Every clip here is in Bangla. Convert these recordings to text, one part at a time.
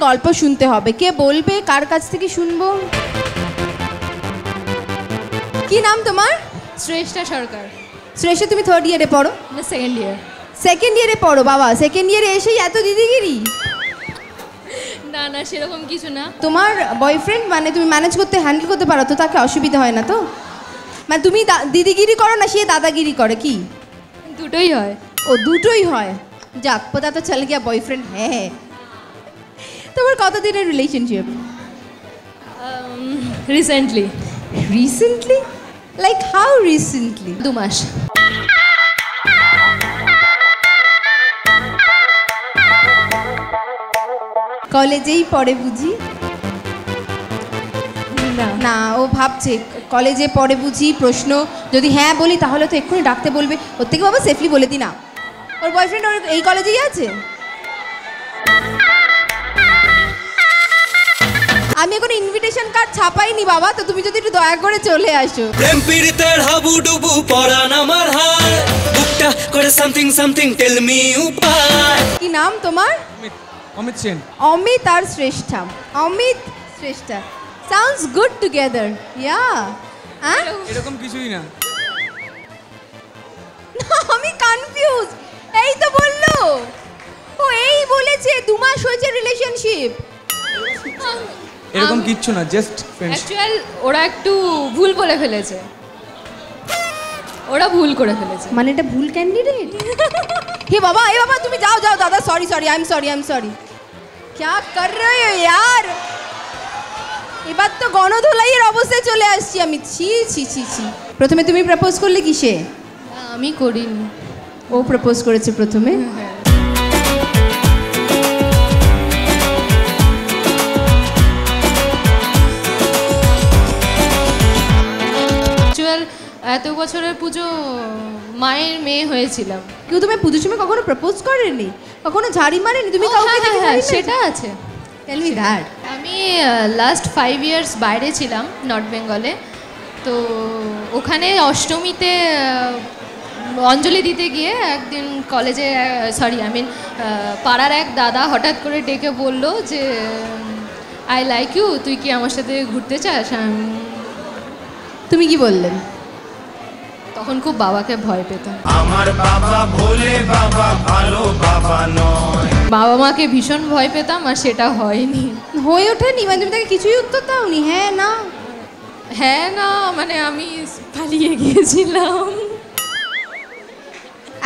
গল্প শুনতে হবে। কে বলবে, কার কাছ থেকে শুনবো? কি নাম তোমার? শ্রেষ্ঠা সরকার। শ্রেষ্ঠা, তুমি থার্ড ইয়ারে পড়ো? Second year. সেকেন্ড ইয়ারে পড়ো? বাবা, সেকেন্ড ইয়ারে এসেই এত দিদিগিরি? না না, সেরকম কিছু না। তোমার বয়ফ্রেন্ড মানে তুমি ম্যানেজ করতে, হ্যান্ডেল করতে পারো তো? তাকে অসুবিধা হয় না তো? মানে তুমি দিদিগিরি করো না সে দাদাগিরি করে? কি দুটোই হয়। ও, দুটোই হয়। যাক, পতা তো চল গিয়া বয়ফ্রেন্ড। হ্যাঁ। তোমার কতদিনের relationship? Recently. Recently? Like how recently? 2 মাস। কলেজেই পড়ে বুঝি? না না, ও ভাবছে কলেজে পড়ে বুঝি। প্রশ্ন যদি হ্যাঁ বলি তাহলে তো এক্ষুনি ডাকতে বলবে। ওর থেকে বাবা সেফলি বলে দি না। ওর বয়ফ্রেন্ড ওর এই কলেজেই আছে? আমি এখন ইনভিটেশন কার্ড ছাপাইনি বাবা, তো তুমি যদি একটু দয়া করে চলে আসো। প্রেম পীড়িতের হাবুডুবু পরান আমার হায়, বুকটা করে সামথিং সামথিং টেল মি উপায়। কি নাম তোমার? অমিত সেন। অমিত আর শ্রেষ্ঠা। অমিত শ্রেষ্ঠা সাউন্ডস গুড টুগেদার। ইয়া। এরকম কিছুই না। আমি কনফিউজ। এই তো বললো, ও এই বলেছে 2 মাস হয়েছে রিলেশনশিপ। এরকম কিচ্ছু না, জাস্ট ফ্রেন্ডস। অ্যাকচুয়াল ওরা একটু ভুল বলে ফেলেছে। ওরা ভুল করে ফেলেছে। মানে এটা ভুল ক্যান্ডিডেট? হে বাবা, এ বাবা তুমি যাও যাও দাদা, sorry sorry, I am sorry. क्या कर रहे हो यार? এবার তো গণধোলাইয়ের অবস্থায় চলে আসছি আমি। ছি ছি ছি ছি। প্রথমে তুমি প্রপোজ করলে কিসে? আমি করিনি, ও প্রপোজ করেছে প্রথমে। অ্যাকচুয়াল এত বছরের পুজো মায়ের মেয়ে হয়েছিলাম। কেউ তুমি পুজোর সময় কখনো প্রপোজ করেনি? কখনো ঝাড়ি মারেনি তুমি কাউকে? হ্যাঁ, সেটা আছে। Tell me that. আমি লাস্ট 5 ইয়ার্স বাইরে ছিলাম, নর্থ বেঙ্গলে। তো ওখানে অষ্টমীতে অঞ্জলি দিতে গিয়ে একদিন কলেজে, পাড়ার এক দাদা হঠাৎ করে ডেকে বলল যে আই লাইক ইউ, তুই কি আমার সাথে ঘুরতে চাস? তুমি কি বললেন? তখন খুব বাবাকে ভয় পেতাম। আমার বাবা ভোলে বাবা, ভালো বাবা নয়। বাবা মাকে ভীষণ ভয় পেতাম, আর সেটা হয়নি। হয়ে ওঠেনি? মানে তুমি তাকে কিছুই উত্তর দাওনি? হ্যাঁ না হ্যাঁ না, মানে আমি পালিয়ে গিয়েছিলাম।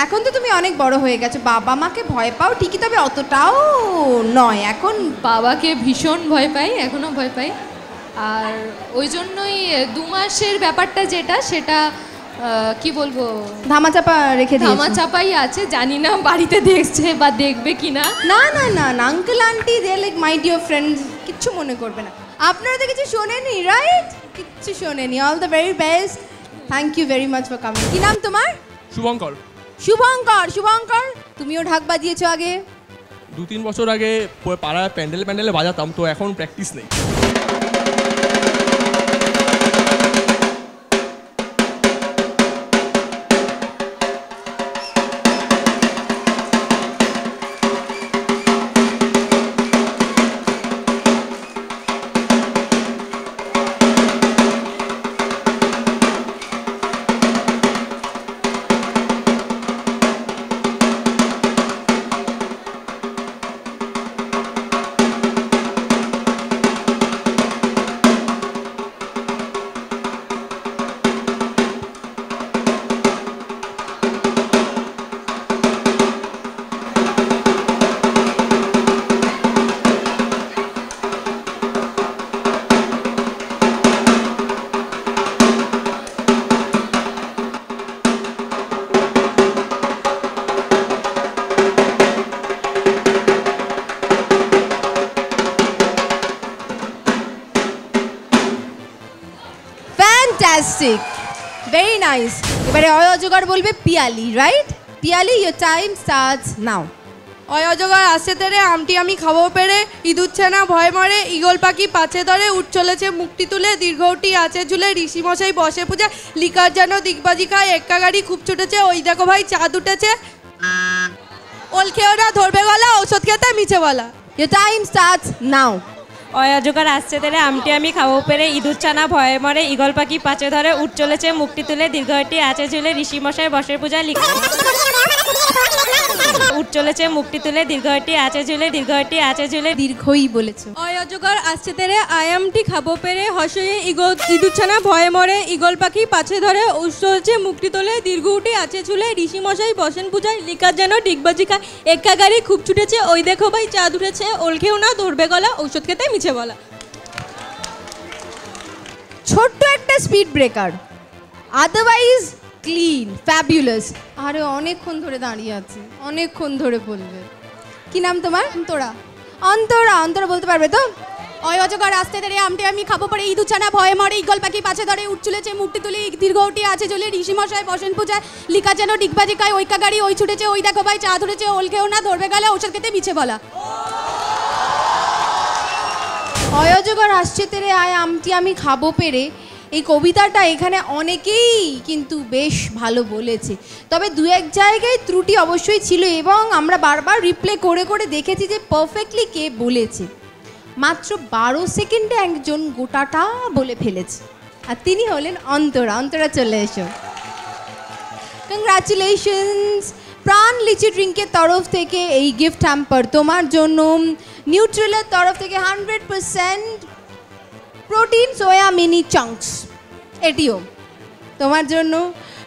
এখন তো তুমি অনেক বড় হয়ে গেছো, বাবা মাকে ভয় পাও ঠিকই, তবে অতটাও নয় এখন। বাবাকে ভীষণ ভয় পাই, এখনও ভয় পাই। আর ওই জন্যই 2 মাসের ব্যাপারটা যেটা, সেটা কি বলবো, ধামাচাপা রেখে দিয়েছি। ধামাচাপাই আছে। জানি না বাড়িতে দেখছে বা দেখবে কিনা। না না না না, uncle aunty they like my dear friends, কিচ্ছু মনে করবে না। আপনারা তো কিছু শোনেনি, রাইট? কিচ্ছু শোনেনি। All the very best. Thank you very much for coming. কি নাম তোমার? শুভঙ্কর। শুভঙ্কর, তুমিও ঢাক বাজিয়েছো আগে? 2-3 বছর আগে পাড়ায় প্যান্ডেলে বাজাতাম, তো এখন প্র্যাকটিস নেই। Fantastic, very nice. এবারে অজগর বলবে Piyali, right? Piyali, your time starts now. অজগর আসছে তেরে, আমটি আমি খাবো পেরে, ইঁদুর না ভয় মরে, ঈগল পাখি পাছে ধরে, উঠ চলেছে মুক্তি তুলে, দীর্ঘটি আছে ঝুলে, ঋষিমশাই বসে পূজা, লিকার যেন দিগবাজি খায়, এক্কা গাড়ি খুব ছুটেছে, ওই দেখো ভাই চাঁদ উঠেছে, ওল খেয়েও না ধরবে গলা, ঔষধ খেতে মিছে বলা। Your time starts now. অয়াজগার আসছে তেরে আমটি আমি খাবো পেরে ইঁদুর ছানা ভয়ে মরে ঈগল পাখি পাচে ধরে উঠ চলেছে মুক্তি তুলে দীর্ঘটি আছে ঝুলে ঋষিমশাই বসে পূজায় লিখে উঠ চলেছে মুক্তি তুলে দীর্ঘটি আছে ঝুলে দীর্ঘটি আছে ঝুলে দীর্ঘই বলেছো। অয়াজগার আসছে তেরে আয়ামটি খাবো পেরে হসয়ে ইঁদুরছানা ভয়ে মরে ঈগল পাখি পাছে ধরে উৎসলছে মুক্তি তোলে দীর্ঘ উঠে আছে চুলে ঋষিমশাই বসেন পূজায় লিকার যেন ডিগবাজি খায় একা গাড়ি খুব ছুটেছে ওই দেখো ভাই চাঁদ উঠেছে ওলখেও না ধরবে গলা ঔষধ খেতে মিছে বলা। ছোট্ট একটা speed breaker, otherwise clean, fabulous. আরে অনেকক্ষণ ধরে দাঁড়িয়ে আছে, অনেকক্ষণ ধরে বলবে। কি নাম তোমার? অন্তরা। অন্তরা, অন্তরা বলতে পারবে তো? অয়জগার আসতে দেরে আমটি আমি খাবো পরে ইঁদুর ছানা ভয়ে মরে ঈগল পাখি পাছে ধরে উঠ চলেছে মুক্তি তুলে দীর্ঘ উঠি আছে চলে ঋষিমশাই বসেন পূজায় লিকা যেন ডিগবাজি খায় ওইকা গাড়ি ওই ছুটেছে ওই দেখো ভাই চাঁদ উঠেছে ওলখেও না ধরবে গেলে ঔষধ খেতে মিছে বলা। অয়জগার আসছে তেরে আয় আমটি আমি খাবো পেরে, এই কবিতাটা এখানে অনেকেই কিন্তু বেশ ভালো বলেছে, তবে দু এক জায়গায় ত্রুটি অবশ্যই ছিল এবং আমরা বারবার রিপ্লে করে করে দেখেছি যে পারফেক্টলি কে বলেছে। মাত্র 12 সেকেন্ডে একজন গোটাটা বলে ফেলেছে, আর তিনি হলেন অন্তরা। অন্তরা চলে এসো। কংগ্রাচুলেশনস। প্রাণ লিচি ড্রিঙ্কের তরফ থেকে এই গিফট হ্যাম্পার তোমার জন্য। নিউট্রিলের তরফ থেকে 100% প্রোটিন সোয়া মিনি চাঙ্কস, এটিও তোমার জন্য।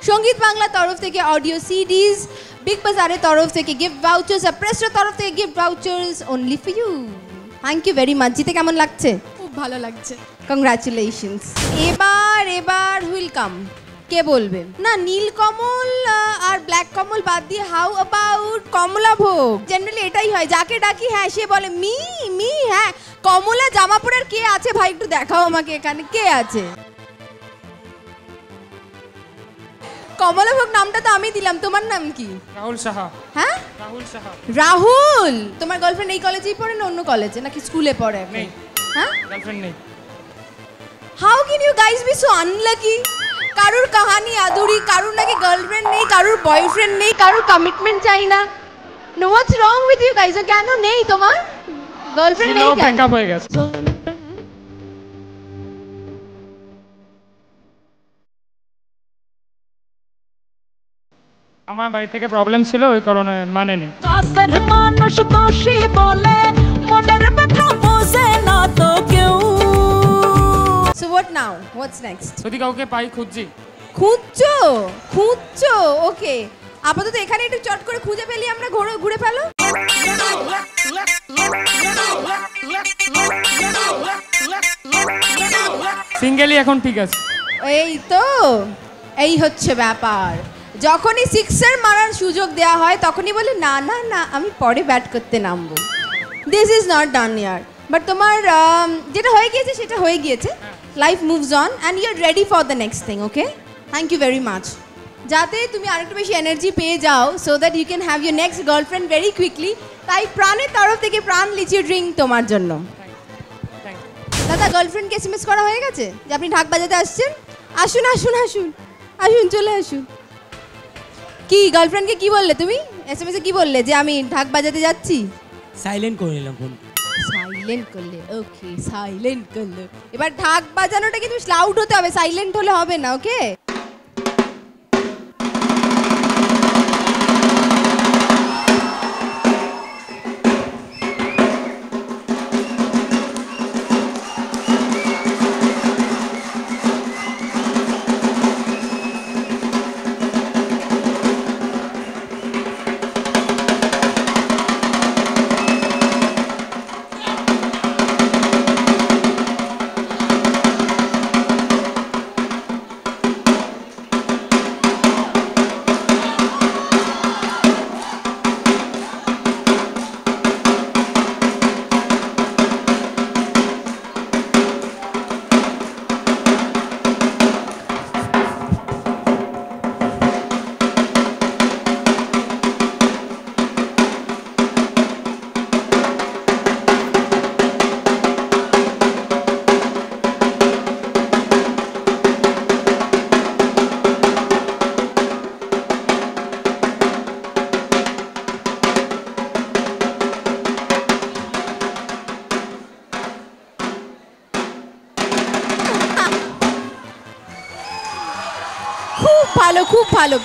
সঙ্গীত বাংলার তরফ থেকে অডিও সিডিজ, বিগ বাজারের তরফ থেকে গিফট ভাউচার্স, আর প্রেসের তরফ থেকে gift vouchers only for you. Thank you very much. জিতে কেমন লাগছে? খুব ভালো লাগছে। কংগ্রাচুলেশনস। এবার হুইল কাম, কে বলবে? না, নীলকমল আর ব্ল্যাক কমল বাদ দিয়ে হাউ অ্যাবাউট কমলা ভোগ? জেনারেলি এটাই হয়, যাকে ডাকি হ্যাঁ সে বলে মি মি। হ্যাঁ, কমলা জামাপুরের কে আছে ভাই একটু দেখাও আমাকে, এখানে কে আছে? কমলা ভোগ নামটা তো আমি দিলাম, তোমার নাম কি? রাহুল সাহা। হ্যাঁ, রাহুল সাহা। রাহুল। তোমার গার্লফ্রেন্ড এই কলেজেই পড়ে না অন্য কলেজে, নাকি স্কুলে পড়ে? নেই। হ্যাঁ, গার্লফ্রেন্ড নেই। How can you guys be so unlucky? কারুর কাহানি আদুরি, কারুর নাকি গার্লফ্রেন্ড নেই, কারুর বয়ফ্রেন্ড নেই, কারুর কমিটমেন্ট চাই না। No, what's wrong with you guys? কেন নেই তোমার গার্লফ্রেন্ড? নেই, ব্রেকআপ হয়ে গেছে। আমার বাড়ি থেকে প্রবলেম ছিল, ওই কারণে মানেনি। মানুষ দোষী বলে মনের ব্যথা বোঝে না তো কেউ। So what now? What's next? যদি কাউকে পাই খুঁজছি। খুঁজছো? ওকে, আপাতত এখানে একটু চট করে খুঁজে ফেলি আমরা, ঘুরে ফেলো। সিঙ্গেলই এখন ঠিক আছে। এই তো, এই হচ্ছে ব্যাপার। যখনই সিক্সার মারার সুযোগ দেওয়া হয় তখনই বলে না না না আমি পরে ব্যাট করতে নামবো। দিস ইজ নট ডান ইয়ার। বাট তোমার যেটা হয়ে গিয়েছে সেটা হয়ে গিয়েছে। Life moves on and you are ready for the next thing. Okay, thank you very much. যাতে তুমি আরেকটু বেশি এনার্জি পেয়ে যাও, so that you can have your next girlfriend very quickly, তাই প্রাণের তরফ থেকে প্রাণ লিচি ড্রিঙ্ক তোমার জন্য। দাদা, গার্লফ্রেন্ডকে এসএমএস করা হয়ে গেছে যে আপনি ঢাক বাজাতে আসছেন? আসুন আসুন আসুন আসুন, চলে আসুন। কি গার্লফ্রেন্ডকে কি বললে তুমি? এসএমএসে কি বললে? যে আমি ঢাক বাজাতে যাচ্ছি। সাইলেন্ট করে নিলাম ফোন। সাইলেন্ট করলে? ওকে, সাইলেন্ট করলে। এবার ঢাক বাজানোটা কিন্তু লাউড হতে হবে, সাইলেন্ট হলে হবে না। ওকে, খুব ভালো খুব ভালো।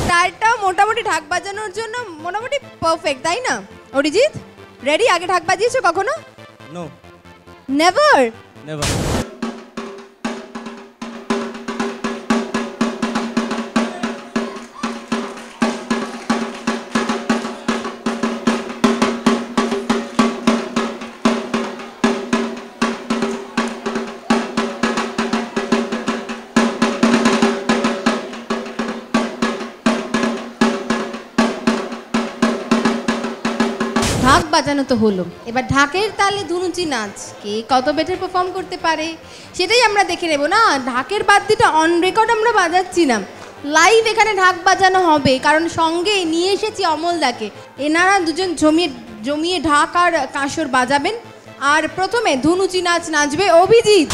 টায়ারটা মোটামুটি ঢাক বাজানোর জন্য মোটামুটি পারফেক্ট, তাই না? অরিজিৎ রেডি? আগে ঢাক বাজিয়েছো কখনো? No, never? নেভার। ঢাক বাজানো তো হলো, এবার ঢাকের তালে ধুনুচি নাচ কে কত বেটার পারফর্ম করতে পারে সেটাই আমরা দেখে নেব না। ঢাকের বাদ্যটা অন রেকর্ড আমরা বাজাচ্ছি না, লাইভ এখানে ঢাক বাজানো হবে, কারণ সঙ্গে নিয়ে এসেছি অমলদাকে। এনারা দুজন জমিয়ে ঢাক আর কাঁসর বাজাবেন, আর প্রথমে ধুনুচি নাচ নাচবে অভিজিৎ।